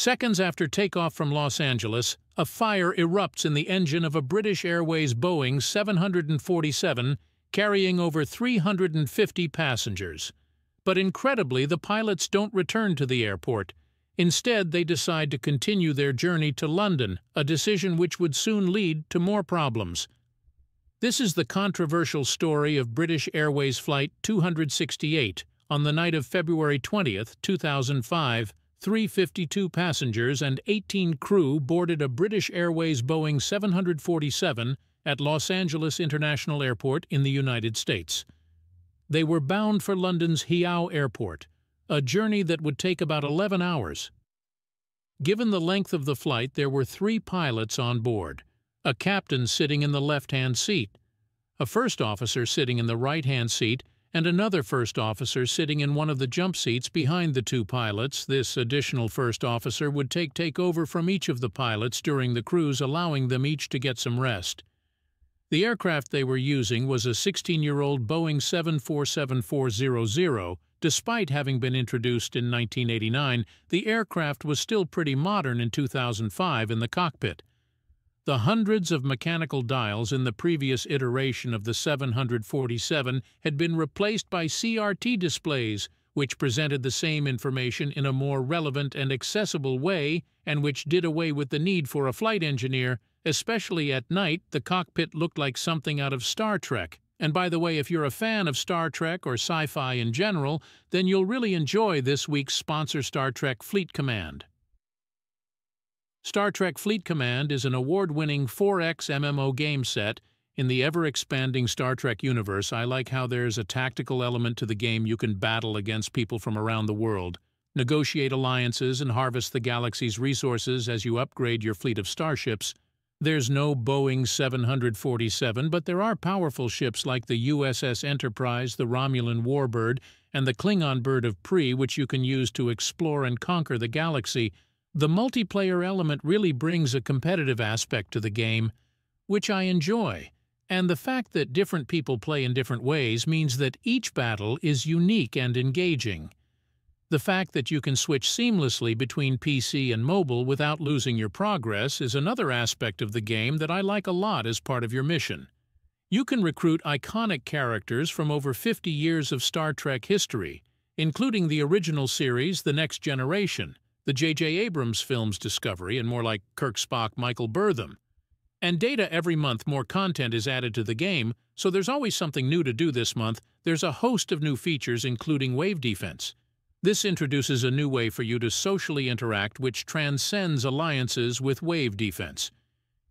Seconds after takeoff from Los Angeles, a fire erupts in the engine of a British Airways Boeing 747 carrying over 350 passengers. But incredibly, the pilots don't return to the airport. Instead, they decide to continue their journey to London, a decision which would soon lead to more problems. This is the controversial story of British Airways Flight 268 on the night of February 20, 2005. 352 passengers and 18 crew boarded a British Airways Boeing 747 at Los Angeles International Airport in the United States. They were bound for London's Heathrow Airport, a journey that would take about 11 hours. Given the length of the flight, there were 3 pilots on board, a captain sitting in the left-hand seat, a first officer sitting in the right-hand seat, and another first officer sitting in one of the jump seats behind the 2 pilots. This additional first officer would take over from each of the pilots during the cruise, allowing them each to get some rest. The aircraft they were using was a 16-year-old Boeing 747-400. Despite having been introduced in 1989, the aircraft was still pretty modern in 2005 in the cockpit. The hundreds of mechanical dials in the previous iteration of the 747 had been replaced by CRT displays, which presented the same information in a more relevant and accessible way, and which did away with the need for a flight engineer. Especially at night, the cockpit looked like something out of Star Trek. And by the way, if you're a fan of Star Trek or sci-fi in general, then you'll really enjoy this week's sponsor, Star Trek Fleet Command. Star Trek Fleet Command is an award-winning 4X MMO game set. In the ever-expanding Star Trek universe, I like how there's a tactical element to the game. You can battle against people from around the world, negotiate alliances, and harvest the galaxy's resources as you upgrade your fleet of starships. There's no Boeing 747, but there are powerful ships like the USS Enterprise, the Romulan Warbird, and the Klingon Bird of Prey, which you can use to explore and conquer the galaxy. The multiplayer element really brings a competitive aspect to the game, which I enjoy, and the fact that different people play in different ways means that each battle is unique and engaging. The fact that you can switch seamlessly between PC and mobile without losing your progress is another aspect of the game that I like a lot as part of your mission. You can recruit iconic characters from over 50 years of Star Trek history, including the original series, The Next Generation, the J.J. Abrams film's Discovery, and more like Kirk, Spock, Michael Burnham. And data every month, more content is added to the game, so there's always something new to do this month. There's a host of new features, including wave defense. This introduces a new way for you to socially interact, which transcends alliances with wave defense.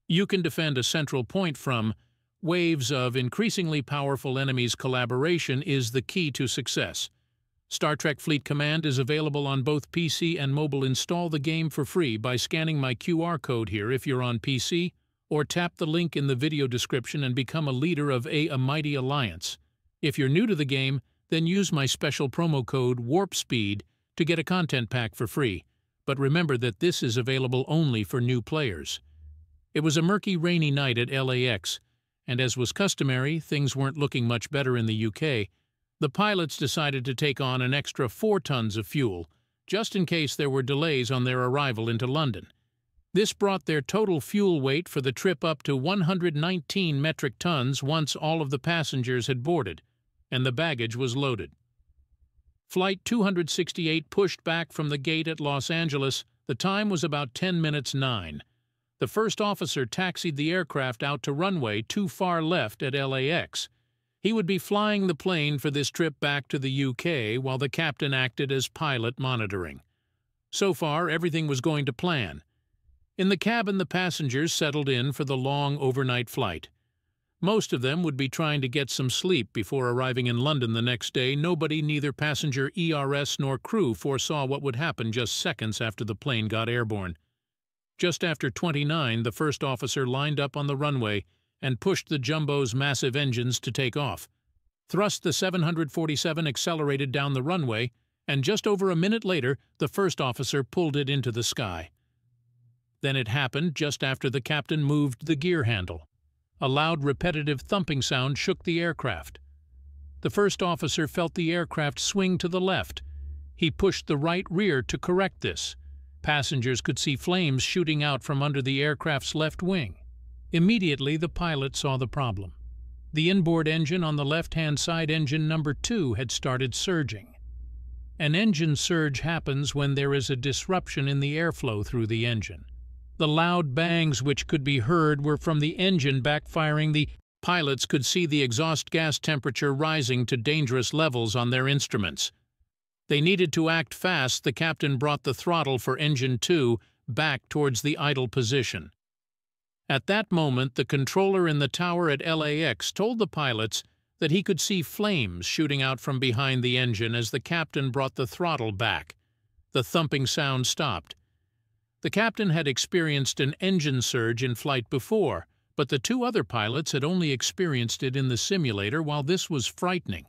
You can defend a central point from waves of increasingly powerful enemies. Collaboration is the key to success. Star Trek Fleet Command is available on both PC and mobile. Install the game for free by scanning my QR code here if you're on PC, or tap the link in the video description and become a leader of a mighty alliance. If you're new to the game, then use my special promo code WARPSPEED to get a content pack for free. But remember that this is available only for new players. It was a murky, rainy night at LAX, and as was customary, things weren't looking much better in the UK. The pilots decided to take on an extra 4 tons of fuel, just in case there were delays on their arrival into London. This brought their total fuel weight for the trip up to 119 metric tons once all of the passengers had boarded, and the baggage was loaded. Flight 268 pushed back from the gate at Los Angeles. The time was about 10 minutes 9. The first officer taxied the aircraft out to runway too far left at LAX. He would be flying the plane for this trip back to the UK while the captain acted as pilot monitoring. So far, everything was going to plan. In the cabin, the passengers settled in for the long overnight flight. Most of them would be trying to get some sleep before arriving in London the next day. Nobody, neither passenger, ERS, nor crew, foresaw what would happen just seconds after the plane got airborne. Just after 29, the first officer lined up on the runway and pushed the jumbo's massive engines to take off. Thrust the 747 accelerated down the runway, and just over a minute later, the first officer pulled it into the sky. Then it happened just after the captain moved the gear handle. A loud, repetitive thumping sound shook the aircraft. The first officer felt the aircraft swing to the left. He pushed the right rear to correct this. Passengers could see flames shooting out from under the aircraft's left wing. Immediately, the pilot saw the problem. The inboard engine on the left-hand side, engine number 2, had started surging. An engine surge happens when there is a disruption in the airflow through the engine. The loud bangs which could be heard were from the engine backfiring. The pilots could see the exhaust gas temperature rising to dangerous levels on their instruments. They needed to act fast. The captain brought the throttle for engine 2 back towards the idle position. At that moment, the controller in the tower at LAX told the pilots that he could see flames shooting out from behind the engine as the captain brought the throttle back. The thumping sound stopped. The captain had experienced an engine surge in flight before, but the 2 other pilots had only experienced it in the simulator. While this was frightening,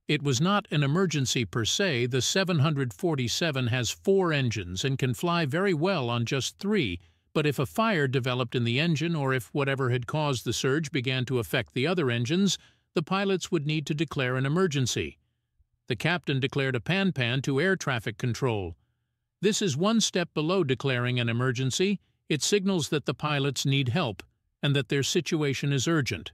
it was not an emergency per se. The 747 has 4 engines and can fly very well on just 3, but if a fire developed in the engine or if whatever had caused the surge began to affect the other engines, the pilots would need to declare an emergency. The captain declared a pan-pan to air traffic control. This is one step below declaring an emergency. It signals that the pilots need help and that their situation is urgent.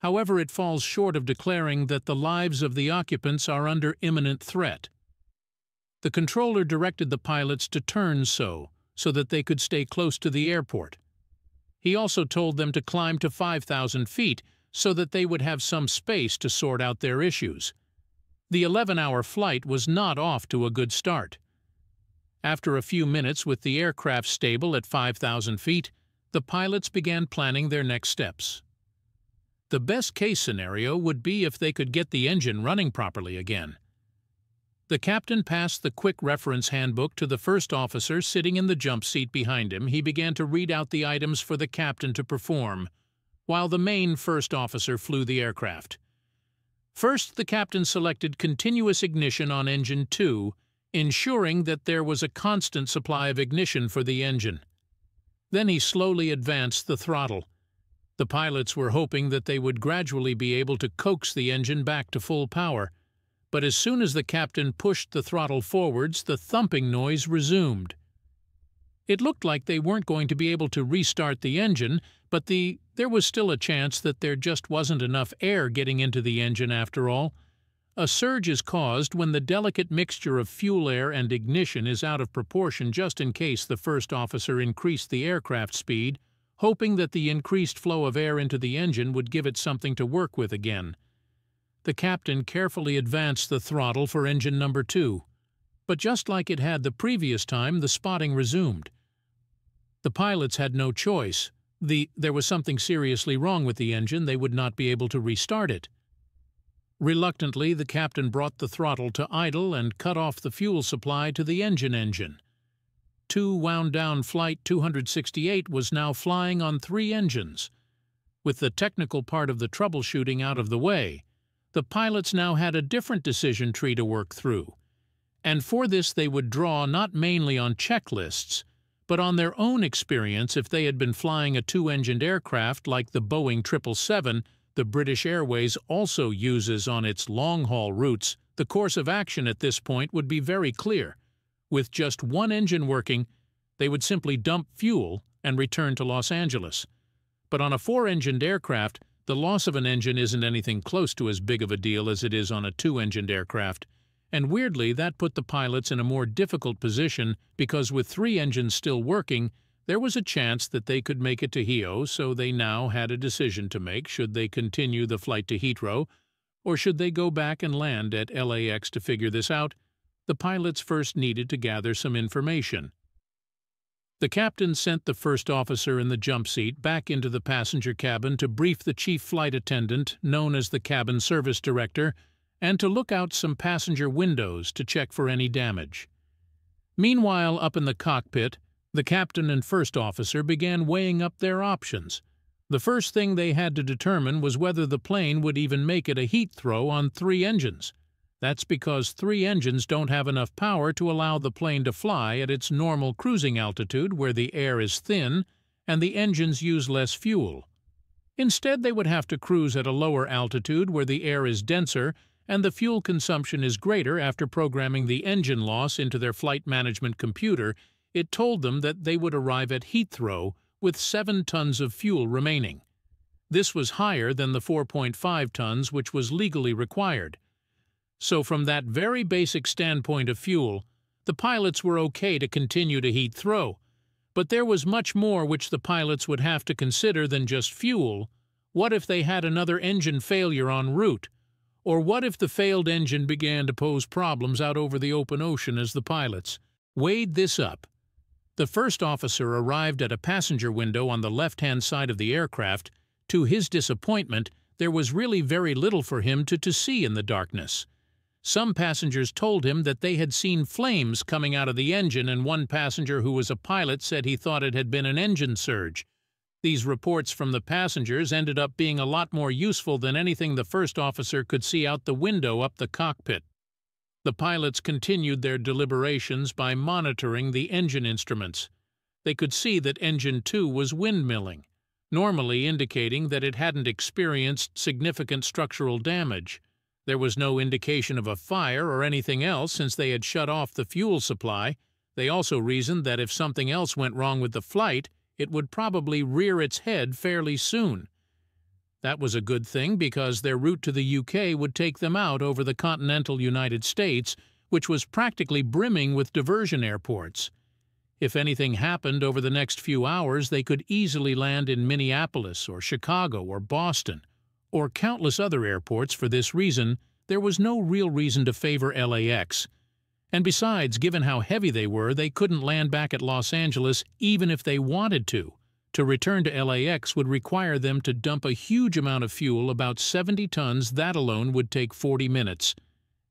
However, it falls short of declaring that the lives of the occupants are under imminent threat. The controller directed the pilots to turn so that they could stay close to the airport. He also told them to climb to 5,000 feet so that they would have some space to sort out their issues. The 11-hour flight was not off to a good start. After a few minutes with the aircraft stable at 5,000 feet, the pilots began planning their next steps. The best-case scenario would be if they could get the engine running properly again. The captain passed the quick reference handbook to the first officer sitting in the jump seat behind him. He began to read out the items for the captain to perform, while the main first officer flew the aircraft. First, the captain selected continuous ignition on engine 2, ensuring that there was a constant supply of ignition for the engine. Then he slowly advanced the throttle. The pilots were hoping that they would gradually be able to coax the engine back to full power, but as soon as the captain pushed the throttle forwards, the thumping noise resumed. It looked like they weren't going to be able to restart the engine, but there was still a chance that there just wasn't enough air getting into the engine after all. A surge is caused when the delicate mixture of fuel air and ignition is out of proportion. Just in case, the first officer increased the aircraft speed, hoping that the increased flow of air into the engine would give it something to work with again. The captain carefully advanced the throttle for engine number 2. But just like it had the previous time, the spotting resumed. The pilots had no choice. There was something seriously wrong with the engine. They would not be able to restart it. Reluctantly, the captain brought the throttle to idle and cut off the fuel supply to the engine. 2 wound down. Flight 268 was now flying on 3 engines. With the technical part of the troubleshooting out of the way, the pilots now had a different decision tree to work through. And for this they would draw not mainly on checklists, but on their own experience. If they had been flying a 2-engined aircraft like the Boeing 777, the British Airways also uses on its long-haul routes, the course of action at this point would be very clear. With just 1 engine working, they would simply dump fuel and return to Los Angeles. But on a 4-engined aircraft, the loss of an engine isn't anything close to as big of a deal as it is on a 2-engined aircraft. And weirdly, that put the pilots in a more difficult position because with 3 engines still working, there was a chance that they could make it to Heathrow, so they now had a decision to make. Should they continue the flight to Heathrow, or should they go back and land at LAX? To figure this out, the pilots first needed to gather some information. The captain sent the first officer in the jump seat back into the passenger cabin to brief the chief flight attendant, known as the cabin service director, and to look out some passenger windows to check for any damage. Meanwhile, up in the cockpit, the captain and first officer began weighing up their options. The first thing they had to determine was whether the plane would even make it a heathrow on 3 engines. That's because 3 engines don't have enough power to allow the plane to fly at its normal cruising altitude, where the air is thin and the engines use less fuel. Instead, they would have to cruise at a lower altitude where the air is denser and the fuel consumption is greater. After programming the engine loss into their flight management computer, it told them that they would arrive at Heathrow with 7 tons of fuel remaining. This was higher than the 4.5 tons which was legally required. So from that very basic standpoint of fuel, the pilots were okay to continue to Heathrow. But there was much more which the pilots would have to consider than just fuel. What if they had another engine failure en route? Or what if the failed engine began to pose problems out over the open ocean as the pilots weighed this up? The first officer arrived at a passenger window on the left-hand side of the aircraft. To his disappointment, there was really very little for him to see in the darkness. Some passengers told him that they had seen flames coming out of the engine, and one passenger who was a pilot said he thought it had been an engine surge. These reports from the passengers ended up being a lot more useful than anything the first officer could see out the window up the cockpit. The pilots continued their deliberations by monitoring the engine instruments. They could see that Engine 2 was windmilling, normally indicating that it hadn't experienced significant structural damage. There was no indication of a fire or anything else since they had shut off the fuel supply. They also reasoned that if something else went wrong with the flight, it would probably rear its head fairly soon. That was a good thing because their route to the UK would take them out over the continental United States, which was practically brimming with diversion airports. If anything happened over the next few hours, they could easily land in Minneapolis or Chicago or Boston, or countless other airports. For this reason, there was no real reason to favor LAX. And besides, given how heavy they were, they couldn't land back at Los Angeles even if they wanted to. To return to LAX would require them to dump a huge amount of fuel, about 70 tons. That alone would take 40 minutes.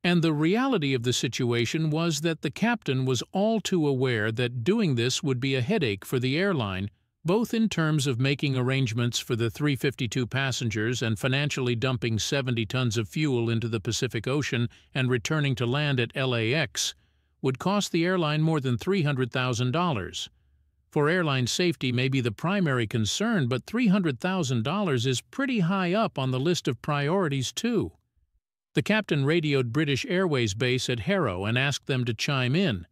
And the reality of the situation was that the captain was all too aware that doing this would be a headache for the airline, both in terms of making arrangements for the 352 passengers and financially dumping 70 tons of fuel into the Pacific Ocean and returning to land at LAX would cost the airline more than $300,000. For airline safety may be the primary concern, but $300,000 is pretty high up on the list of priorities too. The captain radioed British Airways base at Heathrow and asked them to chime in.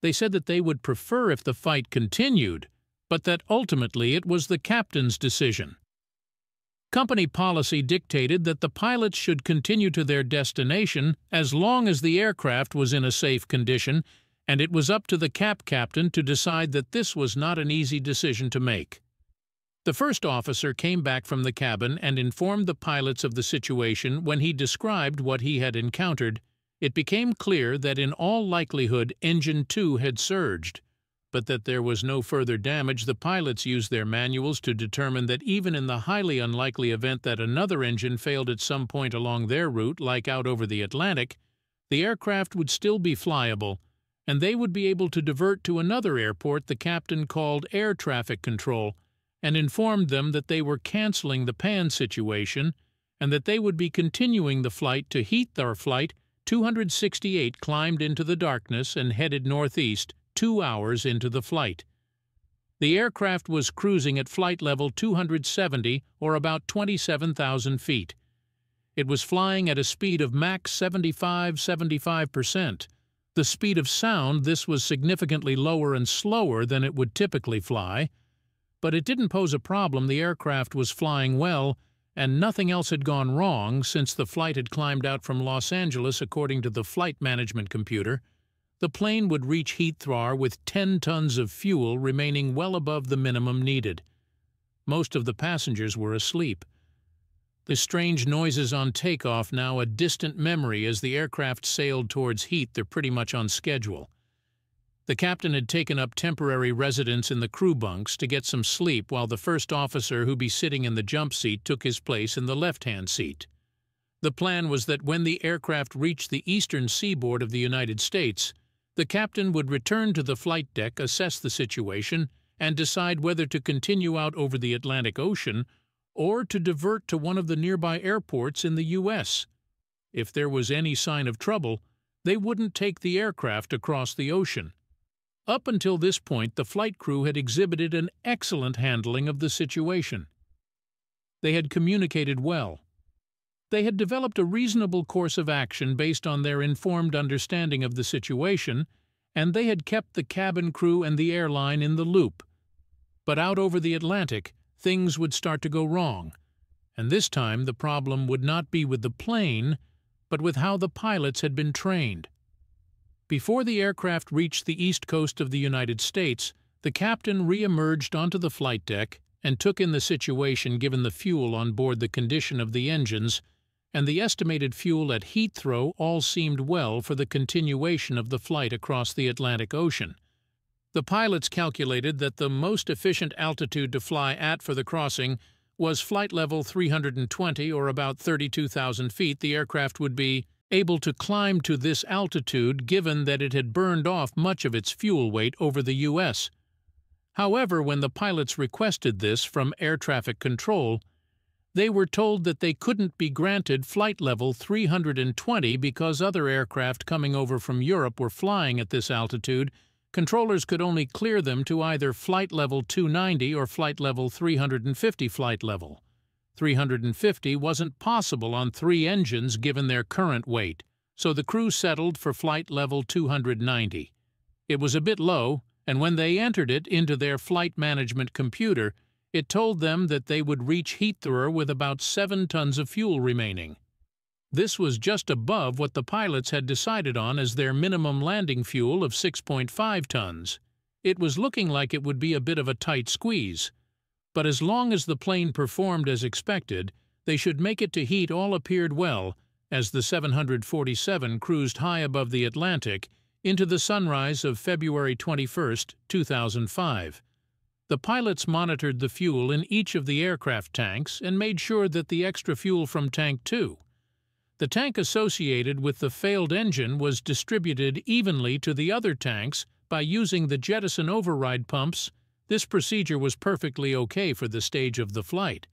They said that they would prefer if the fight continued, but that ultimately it was the captain's decision. Company policy dictated that the pilots should continue to their destination as long as the aircraft was in a safe condition, and it was up to the captain to decide that this was not an easy decision to make. The first officer came back from the cabin and informed the pilots of the situation. When he described what he had encountered, it became clear that in all likelihood Engine 2 had surged, but that there was no further damage. The pilots used their manuals to determine that even in the highly unlikely event that another engine failed at some point along their route, like out over the Atlantic, the aircraft would still be flyable, and they would be able to divert to another airport the captain called air traffic control, and informed them that they were canceling the pan situation and that they would be continuing the flight to Heathrow. Flight 268 climbed into the darkness and headed northeast 2 hours into the flight. The aircraft was cruising at flight level 270, or about 27,000 feet. It was flying at a speed of Mach 75%. The speed of sound, this was significantly lower and slower than it would typically fly. But it didn't pose a problem. The aircraft was flying well, and nothing else had gone wrong since the flight had climbed out from Los Angeles. According to the flight management computer, the plane would reach Heathrow with 10 tons of fuel remaining well above the minimum needed. Most of the passengers were asleep. The strange noises on takeoff now a distant memory as the aircraft sailed towards Heathrow. They're pretty much on schedule. The captain had taken up temporary residence in the crew bunks to get some sleep, while the first officer, who'd be sitting in the jump seat, took his place in the left-hand seat. The plan was that when the aircraft reached the eastern seaboard of the United States, the captain would return to the flight deck, assess the situation, and decide whether to continue out over the Atlantic Ocean or to divert to one of the nearby airports in the U.S. If there was any sign of trouble, they wouldn't take the aircraft across the ocean. Up until this point, the flight crew had exhibited an excellent handling of the situation. They had communicated well. They had developed a reasonable course of action based on their informed understanding of the situation, and they had kept the cabin crew and the airline in the loop. But out over the Atlantic, things would start to go wrong, and this time the problem would not be with the plane, but with how the pilots had been trained. Before the aircraft reached the east coast of the United States, the captain re-emerged onto the flight deck and took in the situation given the fuel on board, the condition of the engines, and the estimated fuel at Heathrow. All seemed well for the continuation of the flight across the Atlantic Ocean. The pilots calculated that the most efficient altitude to fly at for the crossing was flight level 320, or about 32,000 feet. The aircraft would be able to climb to this altitude given that it had burned off much of its fuel weight over the U.S. However, when the pilots requested this from air traffic control, they were told that they couldn't be granted flight level 320 because other aircraft coming over from Europe were flying at this altitude. Controllers could only clear them to either flight level 290 or flight level 350 flight level. 350 wasn't possible on 3 engines given their current weight, so the crew settled for flight level 290. It was a bit low, and when they entered it into their flight management computer, it told them that they would reach Heathrow with about 7 tons of fuel remaining. This was just above what the pilots had decided on as their minimum landing fuel of 6.5 tons. It was looking like it would be a bit of a tight squeeze. But as long as the plane performed as expected, they should make it to heat. All appeared well, as the 747 cruised high above the Atlantic into the sunrise of February 21, 2005. The pilots monitored the fuel in each of the aircraft tanks and made sure that the extra fuel from Tank 2, the tank associated with the failed engine, was distributed evenly to the other tanks by using the jettison override pumps. This procedure was perfectly okay for the stage of the flight,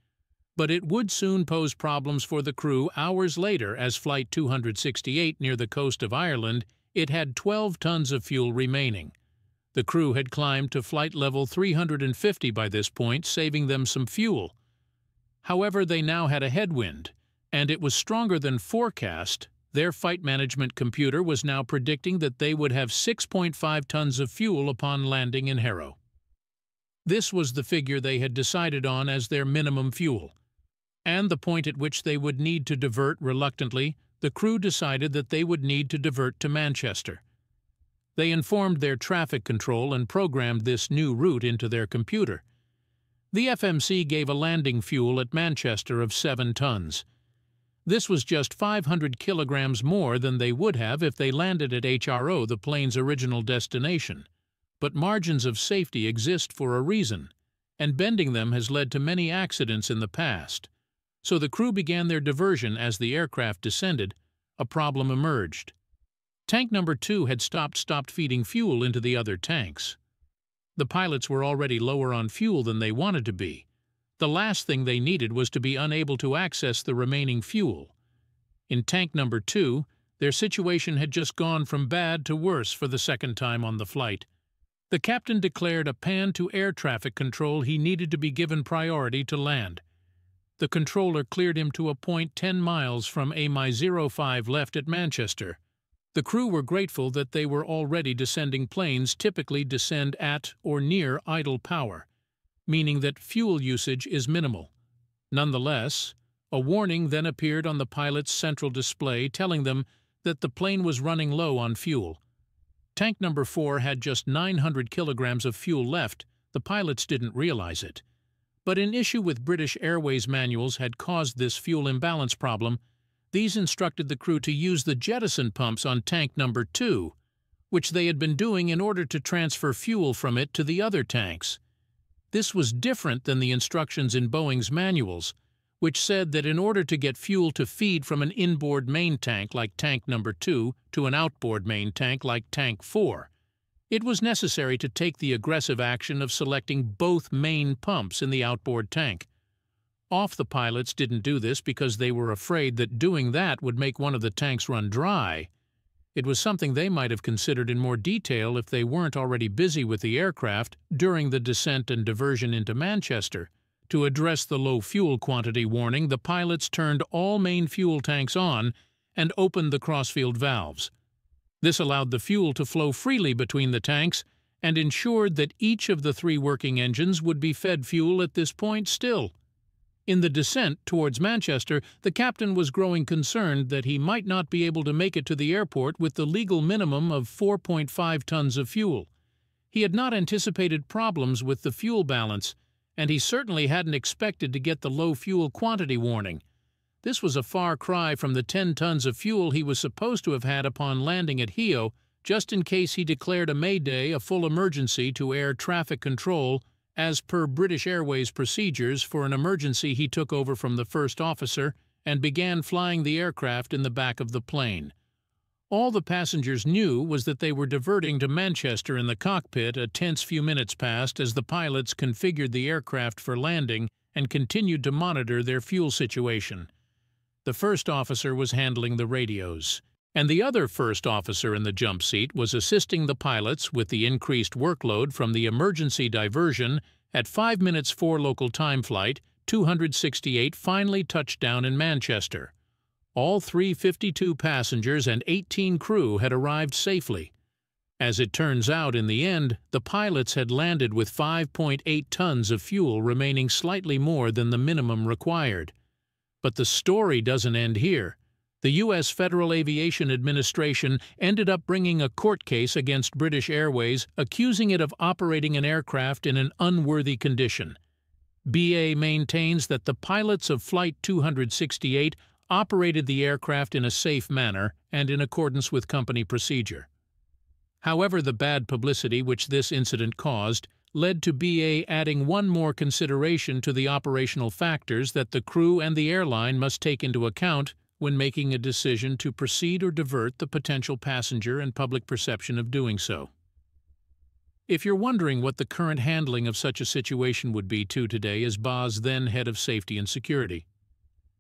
but it would soon pose problems for the crew hours later, as Flight 268 near the coast of Ireland, it had 12 tons of fuel remaining. The crew had climbed to flight level 350 by this point, saving them some fuel. However, they now had a headwind, and it was stronger than forecast. Their flight management computer was now predicting that they would have 6.5 tons of fuel upon landing in Harrow. This was the figure they had decided on as their minimum fuel, and the point at which they would need to divert. Reluctantly, the crew decided that they would need to divert to Manchester. They informed their traffic control and programmed this new route into their computer. The FMC gave a landing fuel at Manchester of 7 tons. This was just 500 kilograms more than they would have if they landed at HRO, the plane's original destination. But margins of safety exist for a reason, and bending them has led to many accidents in the past. So the crew began their diversion. As the aircraft descended, a problem emerged. Tank number 2 had stopped feeding fuel into the other tanks. The pilots were already lower on fuel than they wanted to be. The last thing they needed was to be unable to access the remaining fuel. In tank number 2, their situation had just gone from bad to worse for the second time on the flight. The captain declared a pan to air traffic control. He needed to be given priority to land. The controller cleared him to a point 10 miles from A-05 left at Manchester. The crew were grateful that they were already descending. Planes typically descend at or near idle power, meaning that fuel usage is minimal. Nonetheless, a warning then appeared on the pilot's central display telling them that the plane was running low on fuel. Tank number 4 had just 900 kilograms of fuel left. The pilots didn't realize it. But an issue with British Airways manuals had caused this fuel imbalance problem. These instructed the crew to use the jettison pumps on tank number 2, which they had been doing in order to transfer fuel from it to the other tanks. This was different than the instructions in Boeing's manuals, which said that in order to get fuel to feed from an inboard main tank like tank number 2 to an outboard main tank like tank 4, it was necessary to take the aggressive action of selecting both main pumps in the outboard tank. The pilots didn't do this because they were afraid that doing that would make one of the tanks run dry. It was something they might have considered in more detail if they weren't already busy with the aircraft during the descent and diversion into Manchester. To address the low fuel quantity warning, the pilots turned all main fuel tanks on and opened the crossfield valves. This allowed the fuel to flow freely between the tanks and ensured that each of the 3 working engines would be fed fuel at this point still. In the descent towards Manchester, the captain was growing concerned that he might not be able to make it to the airport with the legal minimum of 4.5 tons of fuel. He had not anticipated problems with the fuel balance, and he certainly hadn't expected to get the low fuel quantity warning. This was a far cry from the 10 tons of fuel he was supposed to have had upon landing at Heathrow, just in case he declared a Mayday, a full emergency to air traffic control, as per British Airways procedures. For an emergency, he took over from the first officer and began flying the aircraft in the back of the plane. All the passengers knew was that they were diverting to Manchester. In the cockpit, a tense few minutes passed as the pilots configured the aircraft for landing and continued to monitor their fuel situation. The first officer was handling the radios, and the other first officer in the jump seat was assisting the pilots with the increased workload from the emergency diversion. At 5 minutes 4 local time flight, 268 finally touched down in Manchester. All 352 passengers and 18 crew had arrived safely. As it turns out, in the end, the pilots had landed with 5.8 tons of fuel, remaining slightly more than the minimum required. But the story doesn't end here. The U.S. Federal Aviation Administration ended up bringing a court case against British Airways, accusing it of operating an aircraft in an unworthy condition. BA maintains that the pilots of Flight 268 operated the aircraft in a safe manner and in accordance with company procedure. However, the bad publicity which this incident caused led to BA adding one more consideration to the operational factors that the crew and the airline must take into account when making a decision to proceed or divert the potential passenger and public perception of doing so. If you're wondering what the current handling of such a situation would be, today is BA's then head of safety and security.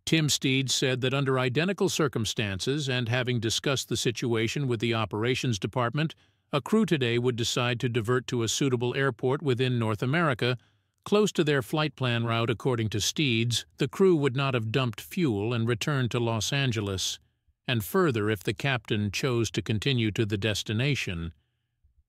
Tim Steed said that under identical circumstances and having discussed the situation with the operations department, a crew today would decide to divert to a suitable airport within North America, close to their flight plan route. According to Steeds, the crew would not have dumped fuel and returned to Los Angeles, and further, if the captain chose to continue to the destination,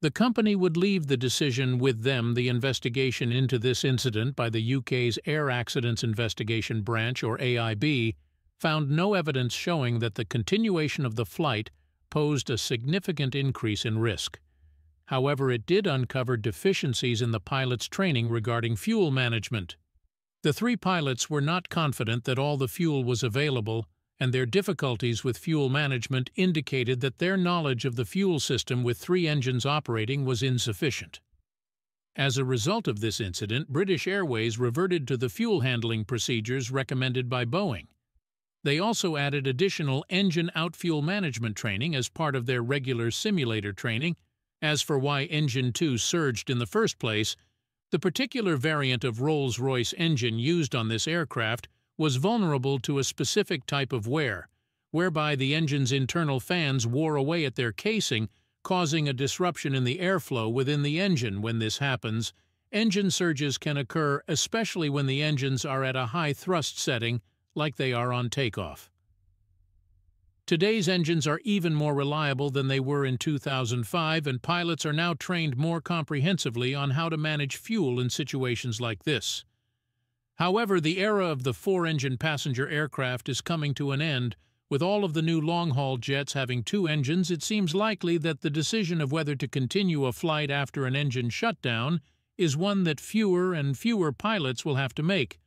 the company would leave the decision with them. The investigation into this incident by the UK's Air Accidents Investigation Branch, or AIB, found no evidence showing that the continuation of the flight posed a significant increase in risk. However, it did uncover deficiencies in the pilots' training regarding fuel management. The 3 pilots were not confident that all the fuel was available, and their difficulties with fuel management indicated that their knowledge of the fuel system with 3 engines operating was insufficient. As a result of this incident, British Airways reverted to the fuel handling procedures recommended by Boeing. They also added additional engine out-fuel management training as part of their regular simulator training. As for why Engine 2 surged in the first place, the particular variant of Rolls-Royce engine used on this aircraft was vulnerable to a specific type of wear, whereby the engine's internal fans wore away at their casing, causing a disruption in the airflow within the engine. When this happens, engine surges can occur, especially when the engines are at a high thrust setting, like they are on takeoff. Today's engines are even more reliable than they were in 2005, and pilots are now trained more comprehensively on how to manage fuel in situations like this. However, the era of the 4-engine passenger aircraft is coming to an end. With all of the new long-haul jets having 2 engines, it seems likely that the decision of whether to continue a flight after an engine shutdown is one that fewer and fewer pilots will have to make.